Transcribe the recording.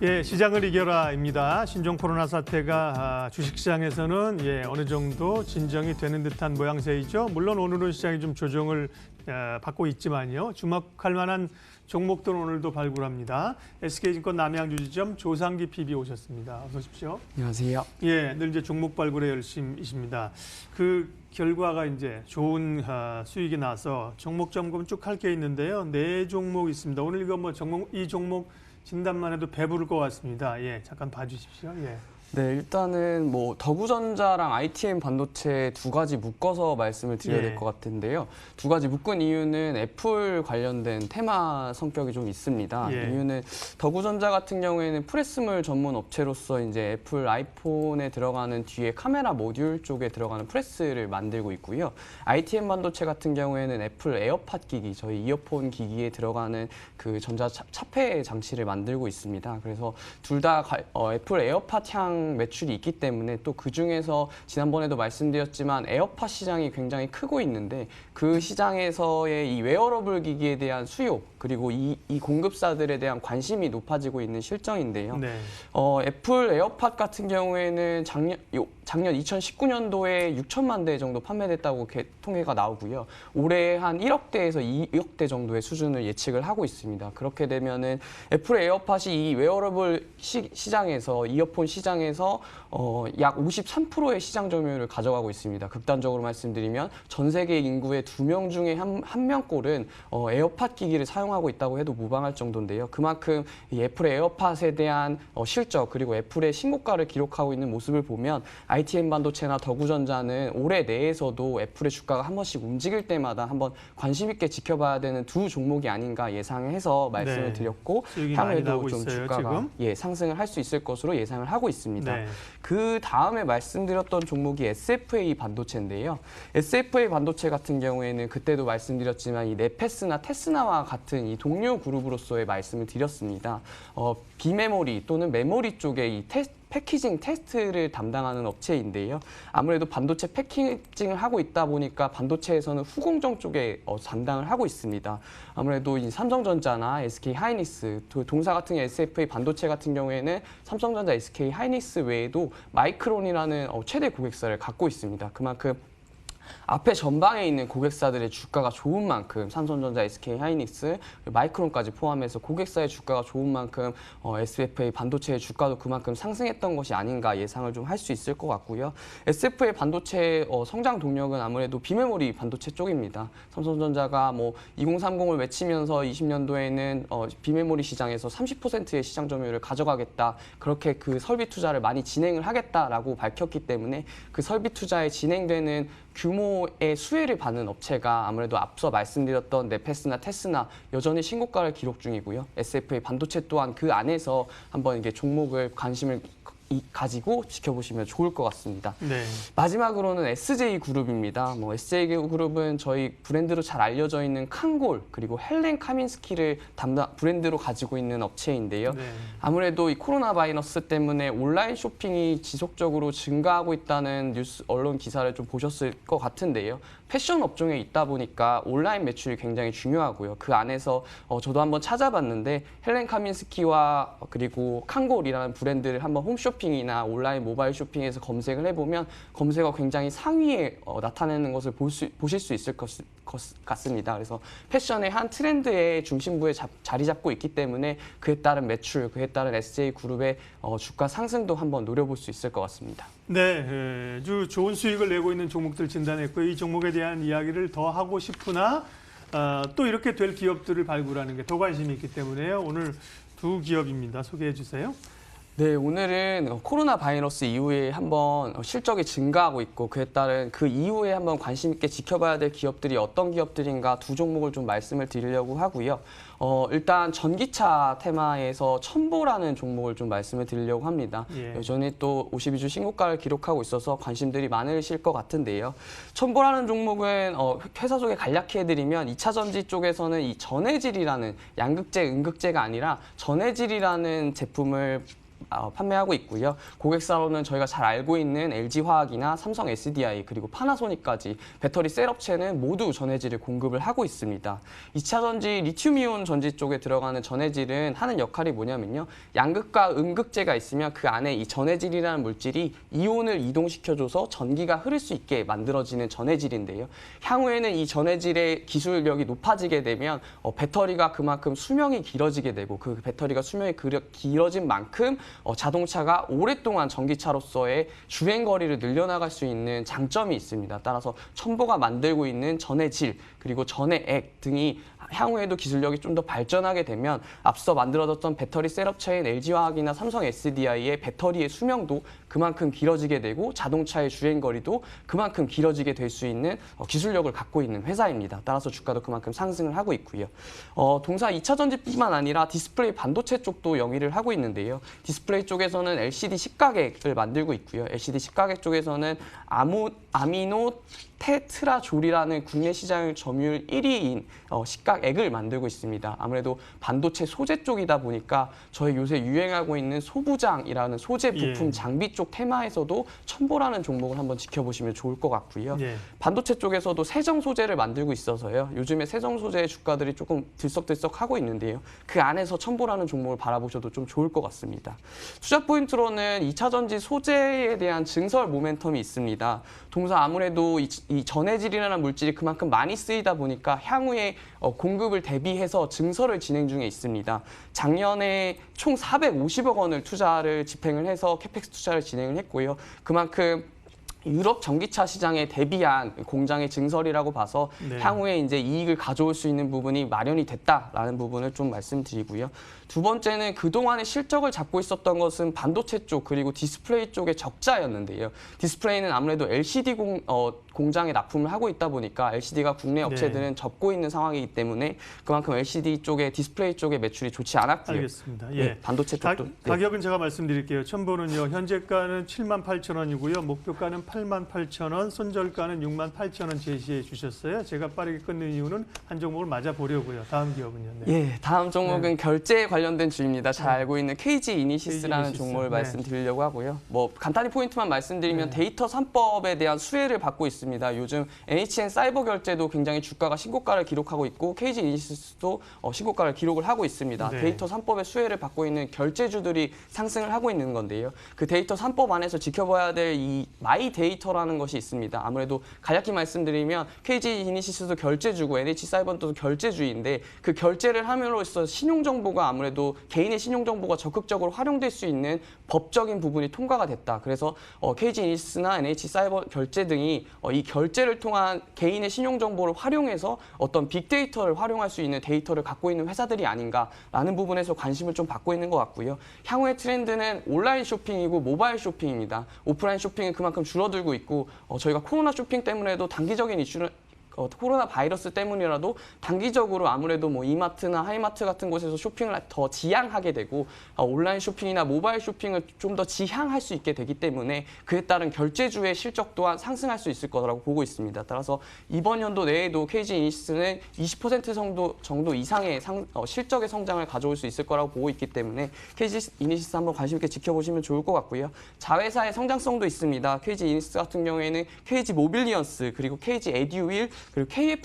예, 시장을 이겨라입니다. 신종 코로나 사태가 주식시장에서는 어느 정도 진정이 되는 듯한 모양새이죠. 물론 오늘은 시장이 좀 조정을 받고 있지만요. 주목할 만한 종목들은 오늘도 발굴합니다. SK증권 남양주지점 조상기 PB 오셨습니다. 어서 오십시오. 안녕하세요. 예, 늘 이제 종목 발굴에 열심이십니다. 그 결과가 이제 좋은 수익이 나서 종목 점검 쭉 할 게 있는데요. 4종목 있습니다. 오늘 이거 뭐 이 종목 진단만 해도 배부를 것 같습니다. 예, 잠깐 봐주십시오. 예. 네, 일단은 뭐 더구전자랑 ITM 반도체 두 가지 묶어서 말씀을 드려야 될 것 같은데요. 두 가지 묶은 이유는 애플 관련된 테마 성격이 좀 있습니다. 예. 이유는 더구전자 같은 경우에는 프레스물 전문 업체로서 이제 애플 아이폰에 들어가는 뒤에 카메라 모듈 쪽에 들어가는 프레스를 만들고 있고요. ITM 반도체 같은 경우에는 애플 에어팟 기기, 저희 이어폰 기기에 들어가는 그 전자 차폐 장치를 만들고 있습니다. 그래서 둘 다 애플 에어팟 향 매출이 있기 때문에 또 그중에서 지난번에도 말씀드렸지만 에어팟 시장이 굉장히 크고 있는데 그 시장에서의 이 웨어러블 기기에 대한 수요 그리고 이 공급사들에 대한 관심이 높아지고 있는 실정인데요. 네. 애플 에어팟 같은 경우에는 작년 2019년도에 6천만 대 정도 판매됐다고 통계가 나오고요. 올해 한 1억 대에서 2억 대 정도의 수준을 예측을 하고 있습니다. 그렇게 되면은 애플 에어팟이 이 웨어러블 시장에서 이어폰 시장에서 약 53%의 시장 점유율을 가져가고 있습니다. 극단적으로 말씀드리면 전 세계 인구의 2명 중에 한 명꼴은 에어팟 기기를 사용하고 있다고 해도 무방할 정도인데요. 그만큼 이 애플 에어팟에 대한 실적 그리고 애플의 신고가를 기록하고 있는 모습을 보면 ITM 반도체나 더구전자는 올해 내에서도 애플의 주가가 한 번씩 움직일 때마다 한번 관심 있게 지켜봐야 되는 두 종목이 아닌가 예상해서 말씀을 드렸고 향후에도 좀 있어요, 주가가 상승을 할 수 있을 것으로 예상을 하고 있습니다. 네. 그 다음에 말씀드렸던 종목이 SFA 반도체인데요. SFA 반도체 같은 경우에는 그때도 말씀드렸지만 이 네페스나 테스나와 같은 이 동료 그룹으로서의 말씀을 드렸습니다. 비메모리 또는 메모리 쪽에 이 패키징 테스트를 담당하는 업체인데요. 아무래도 반도체 패키징을 하고 있다 보니까 반도체에서는 후공정 쪽에 담당을 하고 있습니다. 아무래도 이 삼성전자나 SK 하이닉스, 동사 같은 SFA 반도체 같은 경우에는 삼성전자, SK 하이닉스 외에도 마이크론이라는 최대 고객사를 갖고 있습니다. 그만큼 앞에 전방에 있는 고객사들의 주가가 좋은 만큼 삼성전자, SK 하이닉스, 마이크론까지 포함해서 고객사의 주가가 좋은 만큼 SFA 반도체의 주가도 그만큼 상승했던 것이 아닌가 예상을 좀 할 수 있을 것 같고요. SFA 반도체의 성장 동력은 아무래도 비메모리 반도체 쪽입니다. 삼성전자가 뭐 2030을 외치면서 20년도에는 비메모리 시장에서 30%의 시장 점유율을 가져가겠다. 그렇게 그 설비 투자를 많이 진행을 하겠다라고 밝혔기 때문에 그 설비 투자에 진행되는 규모의 수혜를 받는 업체가 아무래도 앞서 말씀드렸던 네페스나 테스나 여전히 신고가를 기록 중이고요. SFA 반도체 또한 그 안에서 한번 이게 종목을 관심을 가지고 지켜보시면 좋을 것 같습니다. 네. 마지막으로는 SJ그룹입니다. SJ그룹은 저희 브랜드로 잘 알려져 있는 칸골 그리고 헬렌 카민스키를 브랜드로 가지고 있는 업체인데요. 네. 아무래도 이 코로나 바이러스 때문에 온라인 쇼핑이 지속적으로 증가하고 있다는 뉴스 언론 기사를 좀 보셨을 것 같은데요. 패션 업종에 있다 보니까 온라인 매출이 굉장히 중요하고요. 그 안에서 저도 한번 찾아봤는데 헬렌 카민스키와 그리고 칸골이라는 브랜드를 한번 홈쇼핑이나 온라인 모바일 쇼핑에서 검색을 해보면 검색어 굉장히 상위에 나타내는 것을 보실 수 있을 것 같습니다. 그래서 패션의 한 트렌드의 중심부에 자리 잡고 있기 때문에 그에 따른 매출, 그에 따른 SJ그룹의 주가 상승도 한번 노려볼 수 있을 것 같습니다. 네, 아주 좋은 수익을 내고 있는 종목들 진단했고 이 종목에 대한 이야기를 더 하고 싶으나 또 이렇게 될 기업들을 발굴하는 게 더 관심이 있기 때문에요. 오늘 두 기업입니다. 소개해 주세요. 네, 오늘은 코로나 바이러스 이후에 한번 실적이 증가하고 있고 그에 따른 그 이후에 한번 관심 있게 지켜봐야 될 기업들이 어떤 기업들인가 두 종목을 좀 말씀을 드리려고 하고요. 일단 전기차 테마에서 첨보라는 종목을 좀 말씀을 드리려고 합니다. 예. 여전히 또 52주 신고가를 기록하고 있어서 관심들이 많으실 것 같은데요. 첨보라는 종목은 회사 쪽에 간략히 해드리면 2차 전지 쪽에서는 이 전해질이라는 양극재, 음극재가 아니라 전해질이라는 제품을 판매하고 있고요. 고객사로는 저희가 잘 알고 있는 LG화학이나 삼성 SDI 그리고 파나소닉까지 배터리 셀 업체는 모두 전해질을 공급을 하고 있습니다. 2차 전지 리튬이온 전지 쪽에 들어가는 전해질은 하는 역할이 뭐냐면요. 양극과 음극재가 있으면 그 안에 이 전해질이라는 물질이 이온을 이동시켜줘서 전기가 흐를 수 있게 만들어지는 전해질인데요. 향후에는 이 전해질의 기술력이 높아지게 되면 배터리가 그만큼 수명이 길어지게 되고 그 배터리가 수명이 길어진 만큼 자동차가 오랫동안 전기차로서의 주행거리를 늘려나갈 수 있는 장점이 있습니다. 따라서 첨보가 만들고 있는 전해질 그리고 전해액 등이 향후에도 기술력이 좀 더 발전하게 되면 앞서 만들어졌던 배터리 셋업체인 LG화학이나 삼성 SDI의 배터리의 수명도 그만큼 길어지게 되고 자동차의 주행거리도 그만큼 길어지게 될 수 있는 기술력을 갖고 있는 회사입니다. 따라서 주가도 그만큼 상승을 하고 있고요. 동사 2차 전지뿐만 아니라 디스플레이 반도체 쪽도 영위를 하고 있는데요. 디스플레이 쪽에서는 LCD 식가액을 만들고 있고요. LCD 식가액 쪽에서는 아미노 테트라졸이라는 국내 시장 점유율 1위인 식각액을 만들고 있습니다. 아무래도 반도체 소재 쪽이다 보니까 저희 요새 유행하고 있는 소부장이라는 소재 부품 장비 쪽 테마에서도 첨보라는 종목을 한번 지켜보시면 좋을 것 같고요. 반도체 쪽에서도 세정 소재를 만들고 있어서요. 요즘에 세정 소재의 주가들이 조금 들썩들썩하고 있는데요. 그 안에서 첨보라는 종목을 바라보셔도 좀 좋을 것 같습니다. 투자 포인트로는 2차 전지 소재에 대한 증설 모멘텀이 있습니다. 동사 아무래도 이 전해질이라는 물질이 그만큼 많이 쓰이다 보니까 향후에 공급을 대비해서 증설을 진행 중에 있습니다. 작년에 총 450억 원을 투자를 집행을 해서 캐펙스 투자를 진행을 했고요. 그만큼 유럽 전기차 시장에 대비한 공장의 증설이라고 봐서 향후에 이제 이익을 가져올 수 있는 부분이 마련이 됐다라는 부분을 좀 말씀드리고요. 두 번째는 그동안의 실적을 잡고 있었던 것은 반도체 쪽 그리고 디스플레이 쪽의 적자였는데요. 디스플레이는 아무래도 LCD 공장에 납품을 하고 있다 보니까 LCD가 국내 업체들은 접고 있는 상황이기 때문에 그만큼 LCD 쪽에 디스플레이 쪽의 매출이 좋지 않았고요. 알겠습니다. 반도체 쪽도 가격은 제가 말씀드릴게요. 첨보는요. 현재가는 78,000원이고요. 목표가는 88,000원, 손절가는 68,000원 제시해 주셨어요. 제가 빠르게 끊는 이유는 한 종목을 맞아 보려고요. 다음 기업은요. 다음 종목은 결제에 관련된 주입니다. 잘 알고 있는 KG 이니시스라는 종목을 말씀드리려고 하고요. 간단히 포인트만 말씀드리면 데이터 3법에 대한 수혜를 받고 있습니다. 요즘 NHN 사이버 결제도 굉장히 주가가 신고가를 기록하고 있고 KG 이니시스도 신고가를 기록을 하고 있습니다. 데이터 3법의 수혜를 받고 있는 결제주들이 상승을 하고 있는 건데요. 그 데이터 3법 안에서 지켜봐야 될 이 마이 데이터라는 것이 있습니다. 아무래도 간략히 말씀드리면 KG 이니시스도 결제주고 NH 사이버도 결제주인데 그 결제를 함으로써 신용정보가 아무래도 개인의 신용정보가 적극적으로 활용될 수 있는 법적인 부분이 통과가 됐다. 그래서 KG 이니시스나 NH 사이버 결제 등이 이 결제를 통한 개인의 신용정보를 활용해서 어떤 빅데이터를 활용할 수 있는 데이터를 갖고 있는 회사들이 아닌가라는 부분에서 관심을 좀 받고 있는 것 같고요. 향후의 트렌드는 온라인 쇼핑이고 모바일 쇼핑입니다. 오프라인 쇼핑은 그만큼 줄어들고 있고 저희가 코로나 쇼핑 때문에도 단기적인 이슈는 코로나 바이러스 때문이라도 단기적으로 아무래도 이마트나 하이마트 같은 곳에서 쇼핑을 더 지양하게 되고 온라인 쇼핑이나 모바일 쇼핑을 좀 더 지향할 수 있게 되기 때문에 그에 따른 결제주의 실적 또한 상승할 수 있을 거라고 보고 있습니다. 따라서 이번 연도 내에도 KG 이니시스는 20% 정도 이상의 실적의 성장을 가져올 수 있을 거라고 보고 있기 때문에 KG 이니시스 한번 관심 있게 지켜보시면 좋을 것 같고요. 자회사의 성장성도 있습니다. KG 이니시스 같은 경우에는 KG 모빌리언스 그리고 KG 에듀윌 그리고 KFC